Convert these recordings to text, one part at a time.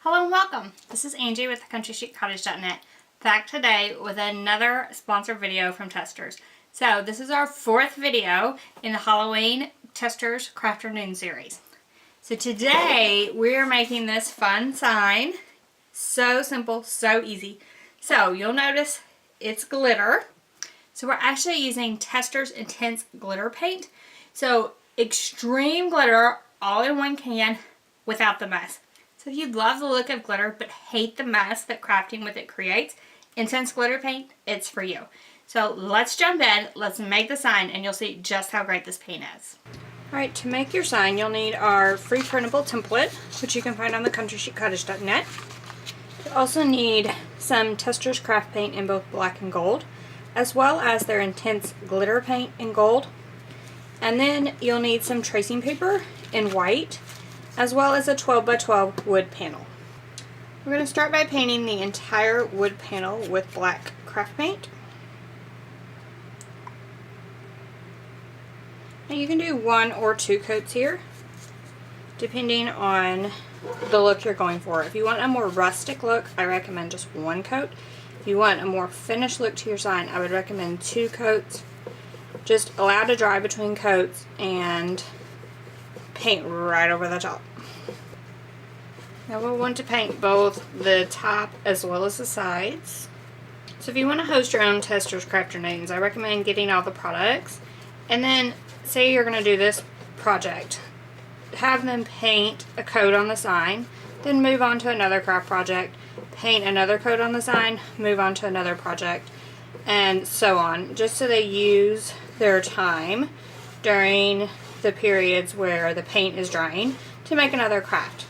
Hello and welcome. This is Angie with CountryChicCottage.net, back today with another sponsored video from Testers. So this is our fourth video in the Halloween Testers Craft Afternoon series. So today we're making this fun sign. So simple, so easy. So you'll notice it's glitter. So we're actually using Testers Intense Glitter Paint. So extreme glitter all in one can without the mess. So if you love the look of glitter but hate the mess that crafting with it creates, Intense Glitter Paint, it's for you. So let's jump in, let's make the sign, and you'll see just how great this paint is. Alright, to make your sign you'll need our free printable template, which you can find on the CountryChicCottage.net. You also need some Testers craft paint in both black and gold, as well as their Intense Glitter Paint in gold. And then you'll need some tracing paper in white, as well as a 12 by 12 wood panel. We're going to start by painting the entire wood panel with black craft paint. Now you can do 1 or 2 coats here, depending on the look you're going for. If you want a more rustic look, I recommend just 1 coat. If you want a more finished look to your sign, I would recommend 2 coats. Just allow to dry between coats and paint right over the top. Now we'll want to paint both the top as well as the sides. So if you want to host your own Testers Craft Afternoons, I recommend getting all the products, and then say you're going to do this project, have them paint a coat on the sign, then move on to another craft project, paint another coat on the sign, move on to another project, and so on, just so they use their time during the periods where the paint is drying to make another craft.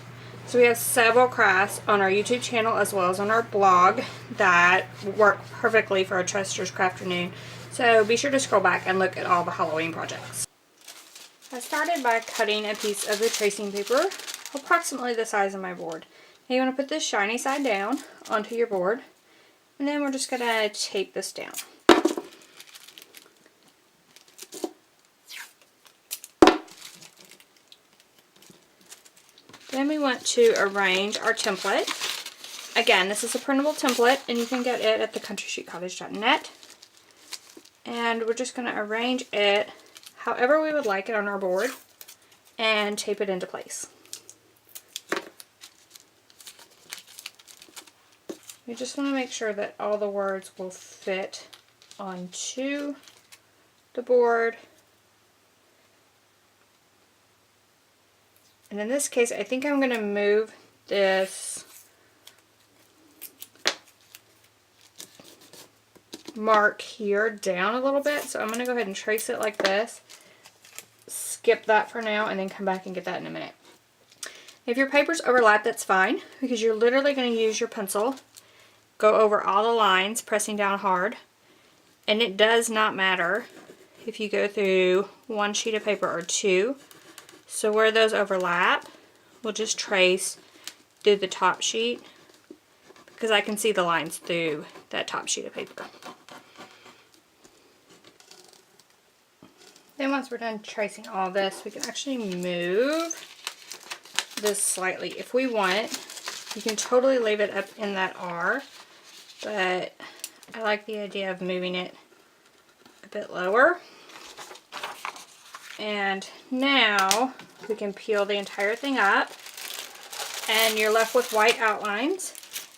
So we have several crafts on our YouTube channel as well as on our blog that work perfectly for a Testers Craft Afternoon. So be sure to scroll back and look at all the Halloween projects. I started by cutting a piece of the tracing paper approximately the size of my board. Now you want to put this shiny side down onto your board, and then we're just going to tape this down. Then we want to arrange our template. Again, this is a printable template, and you can get it at CountryChicCottage.net. And we're just going to arrange it however we would like it on our board and tape it into place. You just want to make sure that all the words will fit onto the board. And in this case, I think I'm going to move this mark here down a little bit. So I'm going to go ahead and trace it like this. Skip that for now and then come back and get that in a minute. If your papers overlap, that's fine, because you're literally going to use your pencil, go over all the lines, pressing down hard. And it does not matter if you go through 1 sheet of paper or 2. So where those overlap, we'll just trace through the top sheet, because I can see the lines through that top sheet of paper. Then once we're done tracing all this, we can actually move this slightly if we want. You can totally leave it up in that R, but I like the idea of moving it a bit lower. And now we can peel the entire thing up, and you're left with white outlines,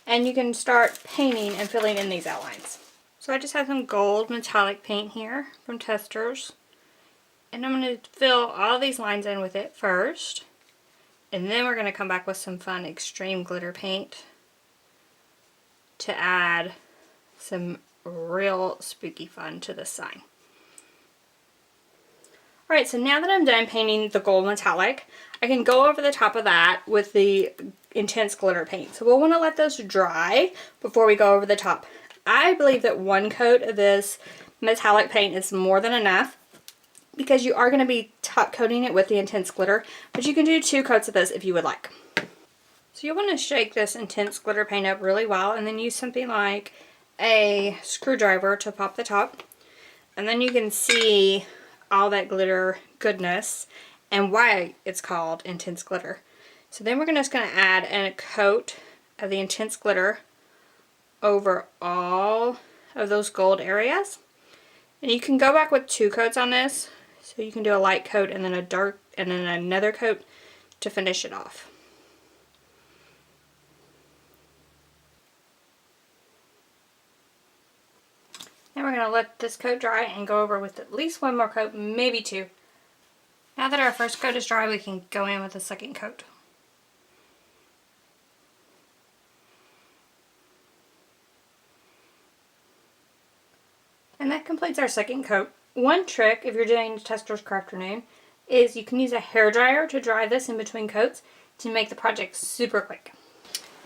and you can start painting and filling in these outlines. So I just have some gold metallic paint here from Testers, and I'm going to fill all these lines in with it first, and then we're going to come back with some fun extreme glitter paint to add some real spooky fun to this sign. Alright, so now that I'm done painting the gold metallic, I can go over the top of that with the Intense Glitter Paint. So we'll want to let those dry before we go over the top. I believe that 1 coat of this metallic paint is more than enough, because you are going to be top coating it with the Intense Glitter, but you can do 2 coats of this if you would like. So you'll want to shake this Intense Glitter Paint up really well, and then use something like a screwdriver to pop the top, and then you can see all that glitter goodness and why it's called Intense Glitter. So then we're just going to add a coat of the intense glitter over all of those gold areas. And you can go back with 2 coats on this. So you can do a light coat and then a dark and then another coat to finish it off. Now we're going to let this coat dry and go over with at least 1 more coat, maybe 2. Now that our first coat is dry, we can go in with a second coat. And that completes our second coat. One trick, if you're doing Tester's Crafternoon, is you can use a hairdryer to dry this in between coats to make the project super quick.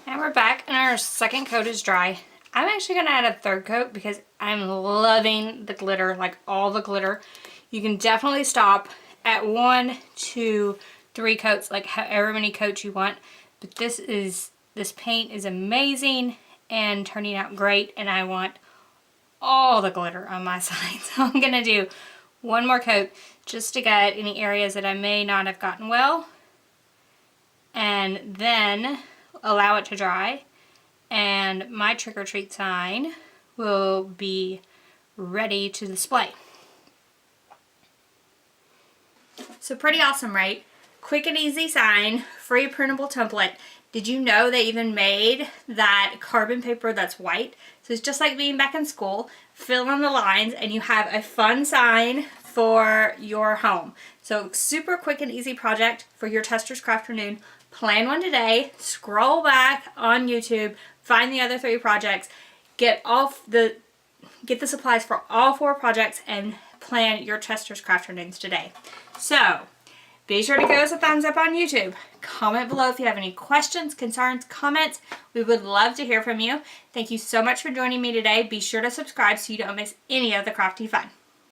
Now we're back and our second coat is dry. I'm actually going to add a third coat because I'm loving the glitter, like all the glitter. You can definitely stop at 1, 2, 3 coats, like however many coats you want. But this paint is amazing and turning out great, and I want all the glitter on my side. So I'm going to do 1 more coat just to get any areas that I may not have gotten well, and then allow it to dry, and my trick or treat sign will be ready to display. So pretty awesome, right? Quick and easy sign, free printable template. Did you know they even made that carbon paper that's white? So it's just like being back in school, fill in the lines, and you have a fun sign for your home. So super quick and easy project for your Tester's Crafternoon. Plan one today, scroll back on YouTube, find the other 3 projects, get the supplies for all 4 projects, and plan your Tester's Crafternoons today. So be sure to give us a thumbs up on YouTube. Comment below if you have any questions, concerns, comments. We would love to hear from you. Thank you so much for joining me today. Be sure to subscribe so you don't miss any of the crafty fun.